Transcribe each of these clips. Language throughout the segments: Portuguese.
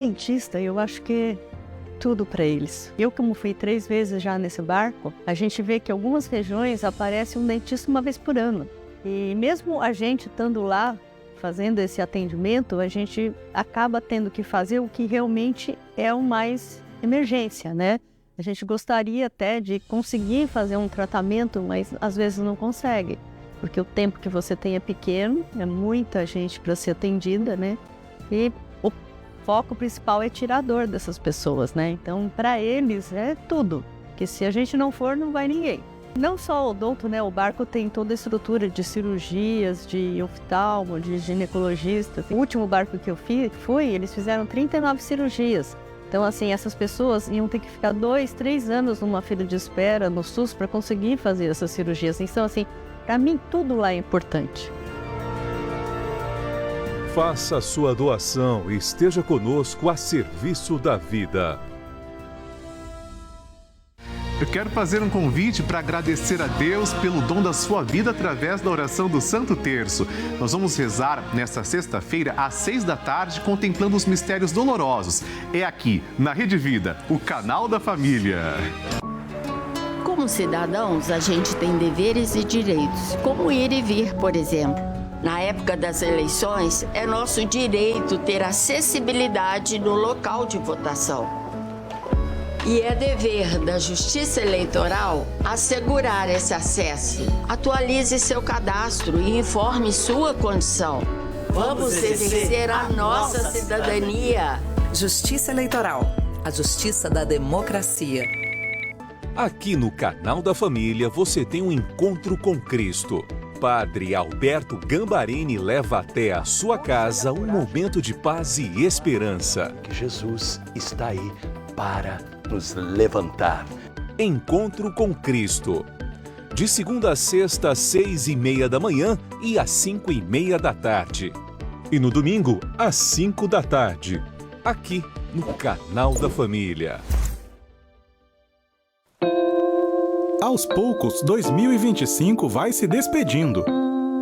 Dentista, eu acho que tudo para eles. Eu, como fui 3 vezes já nesse barco, a gente vê que em algumas regiões aparece um dentista uma vez por ano. E mesmo a gente estando lá fazendo esse atendimento, a gente acaba tendo que fazer o que realmente é o mais emergência, né? A gente gostaria até de conseguir fazer um tratamento, mas às vezes não consegue, porque o tempo que você tem é pequeno, é muita gente para ser atendida, né? E o foco principal é tirar a dor dessas pessoas, né? Então, para eles é tudo, que se a gente não for, não vai ninguém. Não só o odonto, né? O barco tem toda a estrutura de cirurgias, de oftalmo, de ginecologista. O último barco que eu fui, eles fizeram 39 cirurgias. Então, assim, essas pessoas iam ter que ficar 2, 3 anos numa fila de espera no SUS para conseguir fazer essas cirurgias. Então, assim, para mim, tudo lá é importante. Faça a sua doação e esteja conosco a serviço da vida. Eu quero fazer um convite para agradecer a Deus pelo dom da sua vida através da oração do Santo Terço. Nós vamos rezar nesta sexta-feira às 6 da tarde, contemplando os mistérios dolorosos. É aqui, na Rede Vida, o canal da família. Como cidadãos, a gente tem deveres e direitos, como ir e vir, por exemplo. Na época das eleições, é nosso direito ter acessibilidade no local de votação. E é dever da Justiça Eleitoral assegurar esse acesso. Atualize seu cadastro e informe sua condição. Vamos exercer a nossa cidadania. Justiça Eleitoral, a justiça da democracia. Aqui no Canal da Família você tem um encontro com Cristo. Padre Alberto Gambarini leva até a sua casa um momento de paz e esperança. Que Jesus está aí para nos levantar. Encontro com Cristo. De segunda a sexta, às 6h30 da manhã e às 5h30 da tarde. E no domingo, às 5 da tarde. Aqui no Canal da Família. Aos poucos, 2025 vai se despedindo.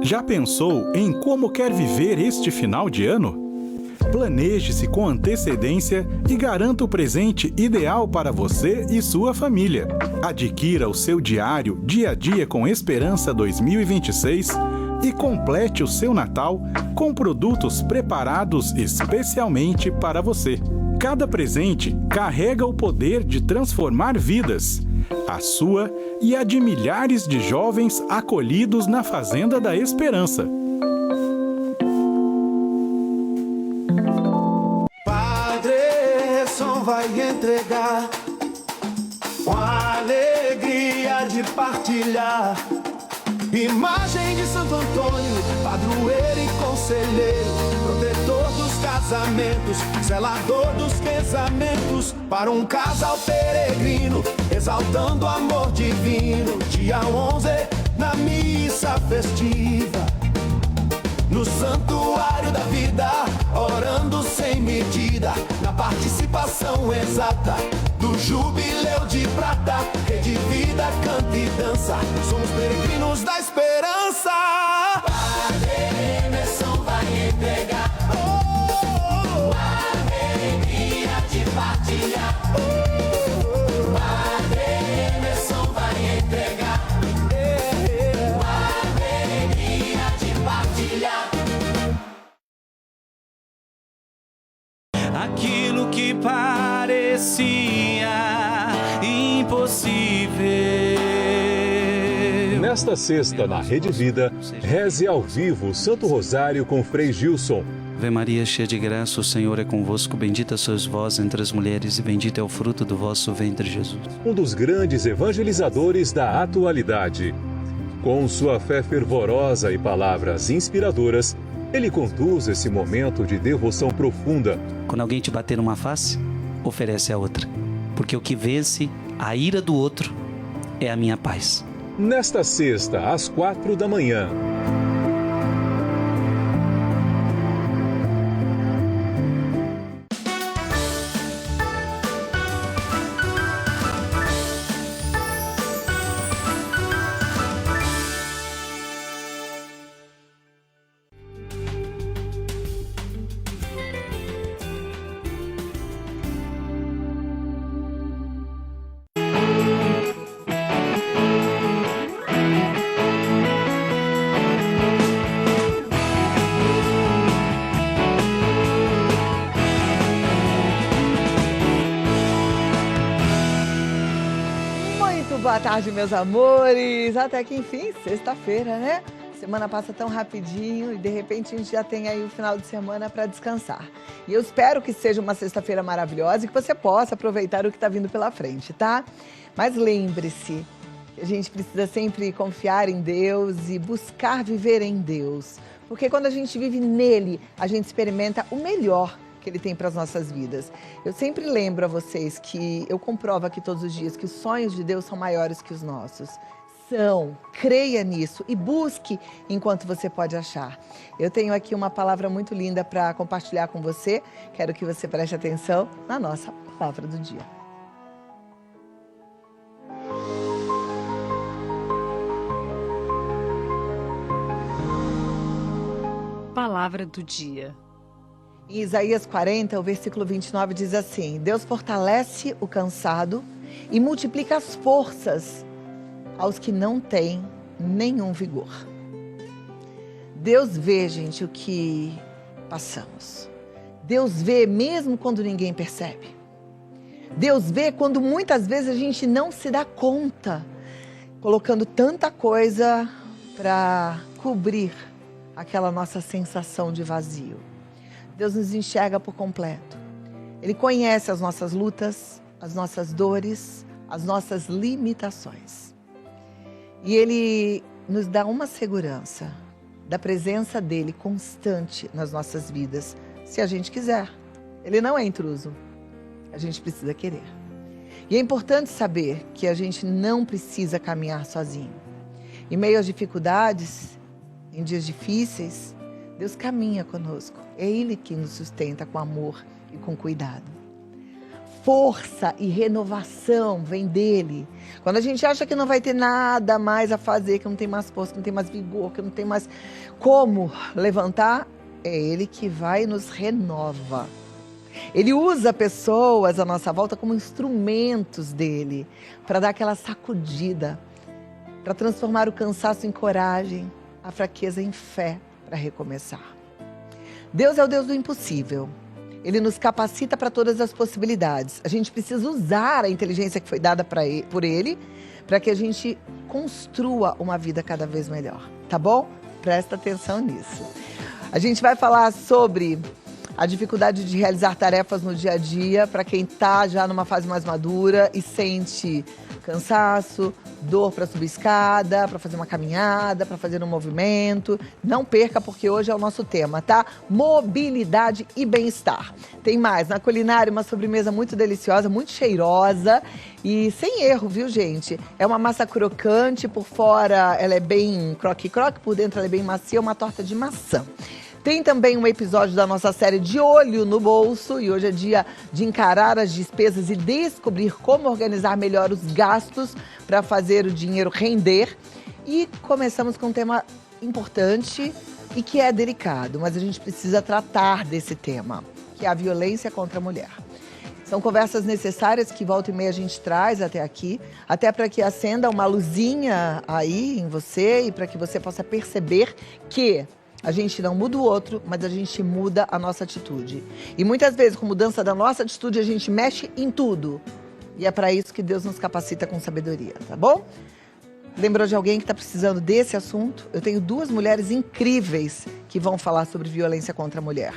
Já pensou em como quer viver este final de ano? Planeje-se com antecedência e garanta o presente ideal para você e sua família. Adquira o seu diário Dia a Dia com Esperança 2026 e complete o seu Natal com produtos preparados especialmente para você. Cada presente carrega o poder de transformar vidas, a sua e a de milhares de jovens acolhidos na Fazenda da Esperança. Padre, só vai entregar com a alegria de partilhar. Imagem de Santo Antônio, padroeiro e conselheiro, protetor dos casamentos, zelador dos pensamentos, para um casal peregrino, exaltando o amor divino. Dia 11, na missa festiva, no santuário da vida, orando sem medida, na participação exata do jubileu de prata. Rede Vida canta e dança, somos peregrinos da esperança. Padre Emerson vai entregar a alegria de partilhar. Padre Emerson vai entregar a alegria de partilhar. Aquilo que parecia impossível. Nesta sexta, na Rede Vida, reze ao vivo o Santo Rosário com Frei Gilson. Ave Maria, cheia de graça, o Senhor é convosco. Bendita sois vós entre as mulheres e bendito é o fruto do vosso ventre, Jesus. Um dos grandes evangelizadores da atualidade. Com sua fé fervorosa e palavras inspiradoras, ele conduz esse momento de devoção profunda. Quando alguém te bater numa face, oferece a outra. Porque o que vence a ira do outro é a minha paz. Nesta sexta, às 4 da manhã. boa tarde, meus amores. Até que enfim, sexta-feira, né? Semana passa tão rapidinho e de repente a gente já tem aí o final de semana para descansar. E eu espero que seja uma sexta-feira maravilhosa e que você possa aproveitar o que está vindo pela frente, tá? Mas lembre-se, a gente precisa sempre confiar em Deus e buscar viver em Deus. Porque quando a gente vive nele, a gente experimenta o melhor que ele tem para as nossas vidas. Eu sempre lembro a vocês que eu comprovo aqui todos os dias que os sonhos de Deus são maiores que os nossos. Creia nisso e busque enquanto você pode achar. Eu tenho aqui uma palavra muito linda para compartilhar com você. Quero que você preste atenção na nossa palavra do dia. Palavra do dia. Em Isaías 40, o versículo 29 diz assim: Deus fortalece o cansado e multiplica as forças aos que não têm nenhum vigor. Deus vê, gente, o que passamos. Deus vê mesmo quando ninguém percebe. Deus vê quando muitas vezes a gente não se dá conta, colocando tanta coisa para cobrir aquela nossa sensação de vazio. Deus nos enxerga por completo. Ele conhece as nossas lutas, as nossas dores, as nossas limitações. E Ele nos dá uma segurança da presença dEle constante nas nossas vidas, se a gente quiser. Ele não é intruso, a gente precisa querer. E é importante saber que a gente não precisa caminhar sozinho. Em meio às dificuldades, em dias difíceis, Deus caminha conosco. É Ele que nos sustenta com amor e com cuidado. Força e renovação vem dEle. Quando a gente acha que não vai ter nada mais a fazer, que não tem mais força, que não tem mais vigor, que não tem mais como levantar, é Ele que vai e nos renova. Ele usa pessoas à nossa volta como instrumentos dEle, para dar aquela sacudida, para transformar o cansaço em coragem, a fraqueza em fé, para recomeçar. Deus é o Deus do impossível. Ele nos capacita para todas as possibilidades. A gente precisa usar a inteligência que foi dada por Ele para que a gente construa uma vida cada vez melhor. Tá bom? Presta atenção nisso. A gente vai falar sobre a dificuldade de realizar tarefas no dia a dia para quem está já numa fase mais madura e sente cansaço, dor para subir escada, para fazer uma caminhada, para fazer um movimento. Não perca, porque hoje é o nosso tema, tá? Mobilidade e bem-estar. Tem mais, na culinária, uma sobremesa muito deliciosa, muito cheirosa e sem erro, viu, gente? É uma massa crocante, por fora ela é bem croque-croque, por dentro ela é bem macia, uma torta de maçã. Tem também um episódio da nossa série De Olho no Bolso, e hoje é dia de encarar as despesas e descobrir como organizar melhor os gastos para fazer o dinheiro render. E começamos com um tema importante e que é delicado, mas a gente precisa tratar desse tema, que é a violência contra a mulher. São conversas necessárias que volta e meia a gente traz até aqui, até para que acenda uma luzinha aí em você e para que você possa perceber que a gente não muda o outro, mas a gente muda a nossa atitude. E muitas vezes, com mudança da nossa atitude, a gente mexe em tudo. E é para isso que Deus nos capacita com sabedoria, tá bom? Lembrou de alguém que está precisando desse assunto? Eu tenho 2 mulheres incríveis que vão falar sobre violência contra a mulher.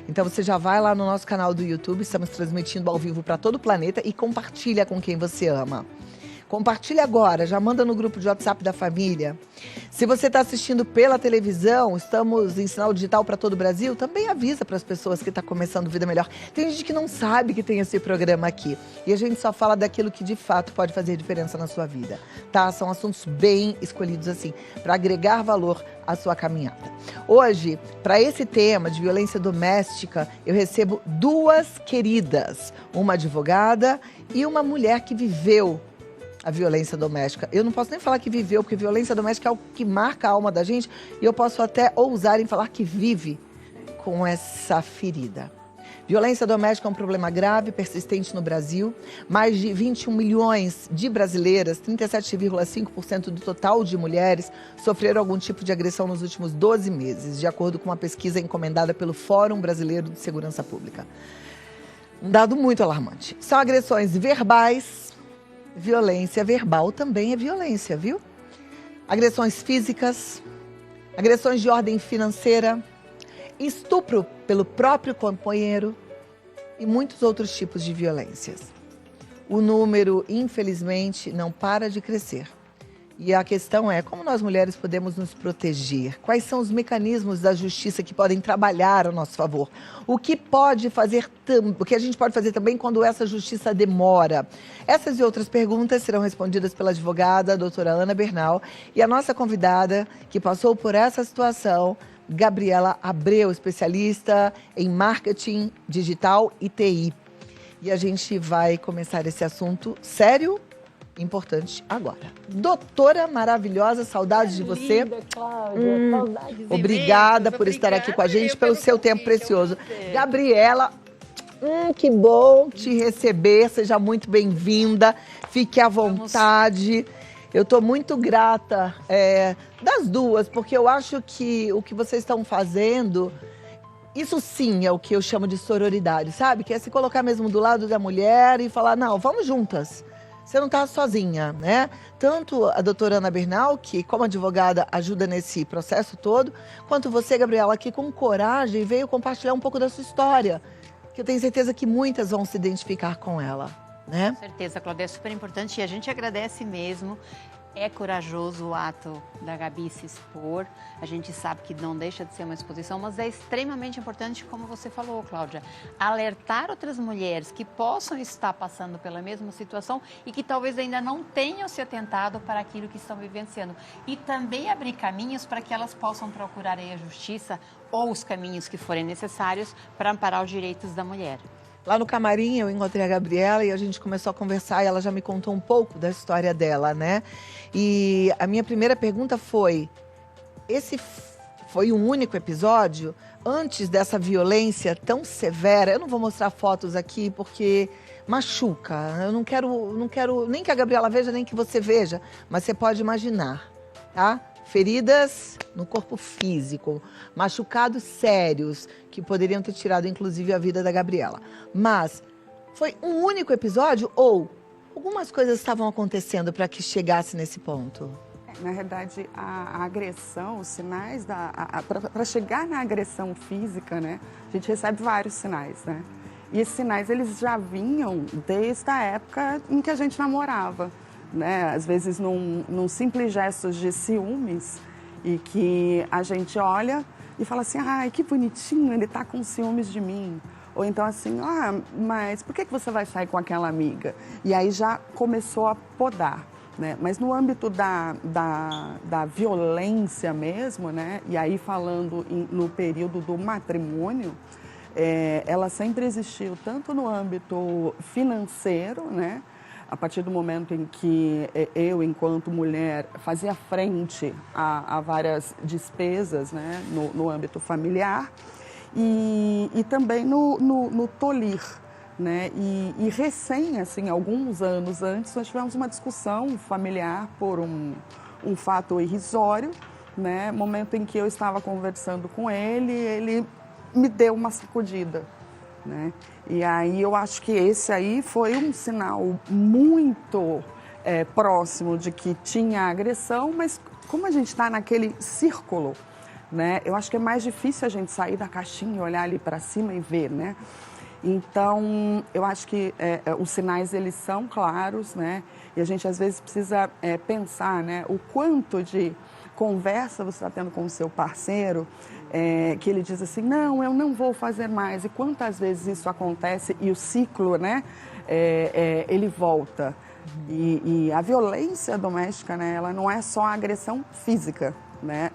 Então você já vai lá no nosso canal do YouTube, estamos transmitindo ao vivo para todo o planeta e compartilha com quem você ama. Compartilha agora, já manda no grupo de WhatsApp da família. Se você está assistindo pela televisão, estamos em sinal digital para todo o Brasil, também avisa para as pessoas que está começando Vida Melhor. Tem gente que não sabe que tem esse programa aqui. E a gente só fala daquilo que de fato pode fazer diferença na sua vida, tá? São assuntos bem escolhidos assim, para agregar valor à sua caminhada. Hoje, para esse tema de violência doméstica, eu recebo 2 queridas. Uma advogada e uma mulher que viveu a violência doméstica. Eu não posso nem falar que viveu, porque violência doméstica é o que marca a alma da gente, e eu posso até ousar em falar que vive com essa ferida. Violência doméstica é um problema grave, persistente no Brasil. Mais de 21 milhões de brasileiras, 37,5% do total de mulheres, sofreram algum tipo de agressão nos últimos 12 meses, de acordo com uma pesquisa encomendada pelo Fórum Brasileiro de Segurança Pública. Um dado muito alarmante. São agressões verbais, Violência verbal também é violência, viu? Agressões físicas, agressões de ordem financeira, estupro pelo próprio companheiro e muitos outros tipos de violências. O número, infelizmente, não para de crescer. E a questão é, como nós mulheres podemos nos proteger? Quais são os mecanismos da justiça que podem trabalhar a nosso favor? O que a gente pode fazer também quando essa justiça demora? Essas e outras perguntas serão respondidas pela advogada, a doutora Ana Bernal, e a nossa convidada, que passou por essa situação, Gabriela Abreu, especialista em marketing digital e TI. E a gente vai começar esse assunto sério, importante agora. Doutora maravilhosa, saudades de você. Linda, Cláudia, saudades Obrigada por estar aqui com a gente, pelo seu tempo precioso. Gabriela, que bom te receber, seja muito bem-vinda, fique à vontade. Eu estou muito grata das duas, porque eu acho que o que vocês estão fazendo, isso sim é o que eu chamo de sororidade, sabe? Que é se colocar mesmo do lado da mulher e falar, não, vamos juntas. Você não está sozinha, né? Tanto a doutora Ana Bernal, que como advogada ajuda nesse processo todo, quanto você, Gabriela, que com coragem veio compartilhar um pouco da sua história, que eu tenho certeza que muitas vão se identificar com ela, né? Com certeza, Cláudia, é super importante e a gente agradece mesmo. É corajoso o ato da Gabi se expor, a gente sabe que não deixa de ser uma exposição, mas é extremamente importante, como você falou, Cláudia, alertar outras mulheres que possam estar passando pela mesma situação e que talvez ainda não tenham se atentado para aquilo que estão vivenciando. E também abrir caminhos para que elas possam procurar aí a justiça ou os caminhos que forem necessários para amparar os direitos da mulher. Lá no camarim eu encontrei a Gabriela e a gente começou a conversar e ela já me contou um pouco da história dela, né? E a minha primeira pergunta foi, esse foi um único episódio antes dessa violência tão severa? Eu não vou mostrar fotos aqui porque machuca. Eu não quero nem que a Gabriela veja, nem que você veja, mas você pode imaginar, tá? Feridas no corpo físico, machucados sérios, que poderiam ter tirado, inclusive, a vida da Gabriela. Mas foi um único episódio ou algumas coisas estavam acontecendo para que chegasse nesse ponto? Na verdade, a agressão, os sinais, para chegar na agressão física, né, a gente recebe vários sinais, né? E esses sinais, eles já vinham desde a época em que a gente namorava. Né? Às vezes num simples gesto de ciúmes e que a gente olha e fala assim, ai, que bonitinho, ele tá com ciúmes de mim. Ou então assim, mas por que você vai sair com aquela amiga? E aí já começou a podar, né? Mas no âmbito da violência mesmo, né? E aí falando no período do matrimônio, ela sempre existiu tanto no âmbito financeiro, né? A partir do momento em que eu, enquanto mulher, fazia frente a várias despesas, né, no âmbito familiar e também no tolir, né, e recém, assim, alguns anos antes, nós tivemos uma discussão familiar por um fato irrisório, né, momento em que eu estava conversando com ele me deu uma sacudida. Né? E aí eu acho que esse aí foi um sinal muito próximo de que tinha agressão, mas como a gente está naquele círculo, né? Eu acho que é mais difícil a gente sair da caixinha e olhar ali para cima e ver, né? Então, eu acho que os sinais, eles são claros, né? E a gente às vezes precisa pensar, né? O quanto de conversa você está tendo com o seu parceiro, que ele diz assim, não, eu não vou fazer mais. E quantas vezes isso acontece e o ciclo, né, ele volta. E a violência doméstica, né, ela não é só a agressão física. Né?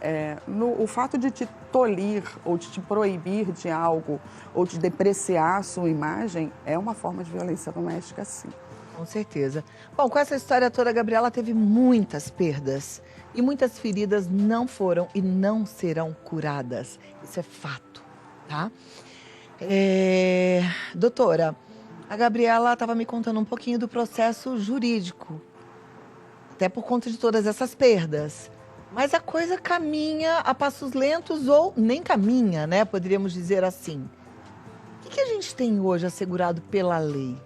O fato de te tolir ou de te proibir de algo ou de depreciar a sua imagem é uma forma de violência doméstica, sim. Com certeza. Bom, com essa história toda, a Gabriela teve muitas perdas e muitas feridas não foram e não serão curadas. Isso é fato, tá? Doutora, a Gabriela estava me contando um pouquinho do processo jurídico, até por conta de todas essas perdas. Mas a coisa caminha a passos lentos ou nem caminha, né? Poderíamos dizer assim. O que a gente tem hoje assegurado pela lei?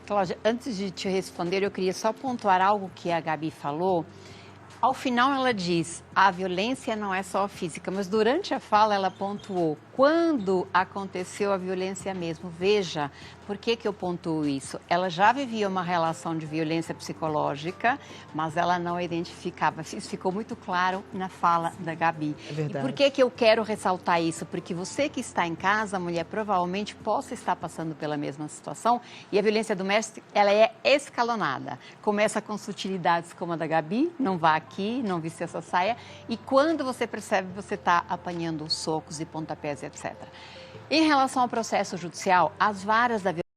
Cláudia, antes de te responder, eu queria só pontuar algo que a Gabi falou. Ao final ela diz, a violência não é só física, mas durante a fala ela pontuou, quando aconteceu a violência mesmo. Veja, por que eu pontuo isso? Ela já vivia uma relação de violência psicológica, mas ela não identificava. Isso ficou muito claro na fala da Gabi. É verdade. E por que eu quero ressaltar isso? Porque você que está em casa, a mulher provavelmente possa estar passando pela mesma situação e a violência doméstica, ela é escalonada. Começa com sutilidades como a da Gabi, não vá aqui, não vista essa saia, e quando você percebe, você está apanhando socos e pontapés, etc. Em relação ao processo judicial, as varas da violência